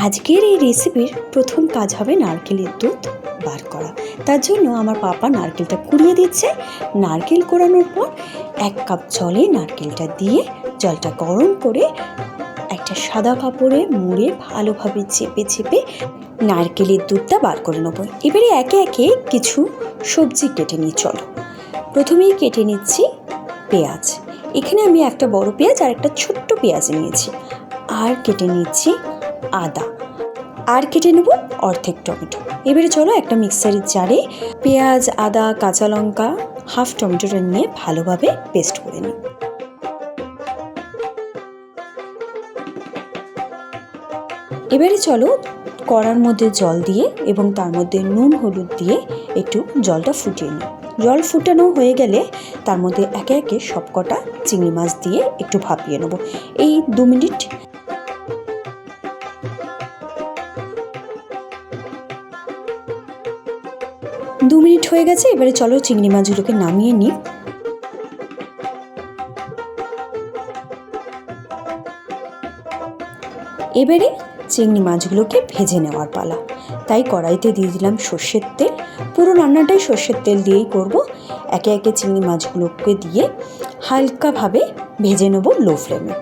আজকের এই রেসিপির প্রথম কাজ হবে নারকেলের দুধ বার করা। তার জন্য আমার পাপা নারকেলটা কুড়িয়ে দিচ্ছে। নারকেল কোড়ানোর পর 1 কাপ জলে নারকেলটা দিয়ে জলটা গরম করে একটা সাদা কাপড়ে মুড়ে ভালোভাবে চেপে চেপে নারকেলের দুধটা বার করে নেবো। এবারে একে একে কিছু সবজি কেটে নিই। চলো, প্রথমেই কেটে নিচ্ছি পেঁয়াজ। এখানে আমি একটা বড় পেঁয়াজ আর একটা ছোট্ট পেঁয়াজ নিয়েছি। আর কেটে নিচ্ছি আদা, আর কেটে নেব অর্ধেক টমেটো। এবারে চলো একটা মিক্সারের জারে পেঁয়াজ, আদা, কাঁচা লঙ্কা, হাফ টমেটোটা নিয়ে ভালোভাবে পেস্ট করে নিই। এবারে চলো কড়ার মধ্যে জল দিয়ে এবং তার মধ্যে নুন হলুদ দিয়ে একটু জলটা ফুটিয়ে নিই। জল ফুটানো হয়ে গেলে তার মধ্যে একে একে সবকটা চিংড়ি মাছ দিয়ে একটু ভাপিয়ে নেব। এই 2 মিনিট। হয়ে গেছে। এবারে চলো চিংড়ি মাছগুলোকে নামিয়ে নিই। এবারে চিংড়ি মাছগুলোকে ভেজে নেওয়ার পালা। তাই কড়াইতে দিয়ে দিলাম সর্ষের তেল। পুরো রান্নাটাই সর্ষের তেল দিয়েই করব। একে একে চিংড়ি মাছগুলোকে দিয়ে হালকাভাবে ভেজে নেব লো ফ্লেমে।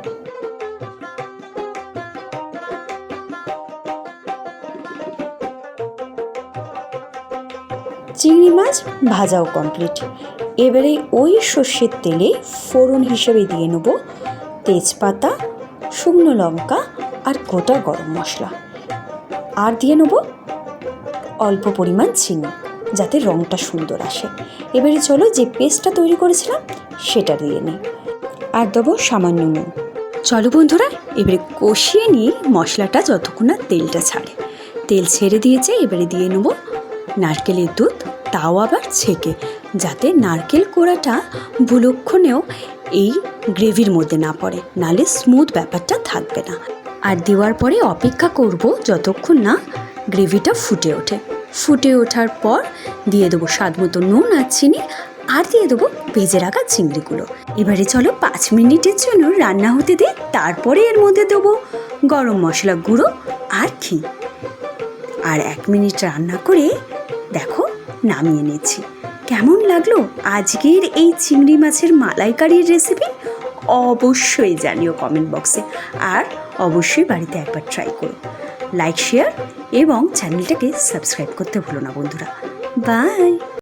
চিংড়ি মাছ ভাজাও কমপ্লিট। এবারে ওই সর্ষের তেলে ফোড়ন হিসেবে দিয়ে নেব তেজপাতা, শুকনো লঙ্কা আর গোটা গরম মশলা। আর দিয়ে নেব অল্প পরিমাণ চিনি, যাতে রঙটা সুন্দর আসে। এবারে চলো যে পেস্টটা তৈরি করেছিলাম সেটা দিয়ে নিই। আর দেবো সামান্য নুন। চলো বন্ধুরা, এবারে কষিয়ে নিয়ে মশলাটা যতক্ষণ না তেলটা ছাড়ে। তেল ছেড়ে দিয়েছে। এবারে দিয়ে নেব নারকেলের দুধ, তাও আবার ছেঁকে, যাতে নারকেল কোড়াটা ভুলক্ষণেও এই গ্রেভির মধ্যে না পড়ে, নালে স্মুথ ব্যাপারটা থাকবে না। আর দেওয়ার পরে অপেক্ষা করব যতক্ষণ না গ্রেভিটা ফুটে ওঠে। ফুটে ওঠার পর দিয়ে দেবো স্বাদ মতো নুন আর চিনি, আর দিয়ে দেবো ভেজে রাখা চিংড়িগুলো। এবারে চলো 5 মিনিটের জন্য রান্না হতে দিই। তারপরে এর মধ্যে দেবো গরম মশলা গুঁড়ো আর ঘি। আর 1 মিনিট রান্না করে দেখো নামিয়ে নিচ্ছি। কেমন লাগলো আজকের এই চিংড়ি মাছের মালাইকারির রেসিপি? অবশ্যই জানিও কমেন্ট বক্সে। আর অবশ্যই বাড়িতে একবার ট্রাই করো। লাইক, শেয়ার এবং চ্যানেলটাকে সাবস্ক্রাইব করতে ভুলো না বন্ধুরা। বাই।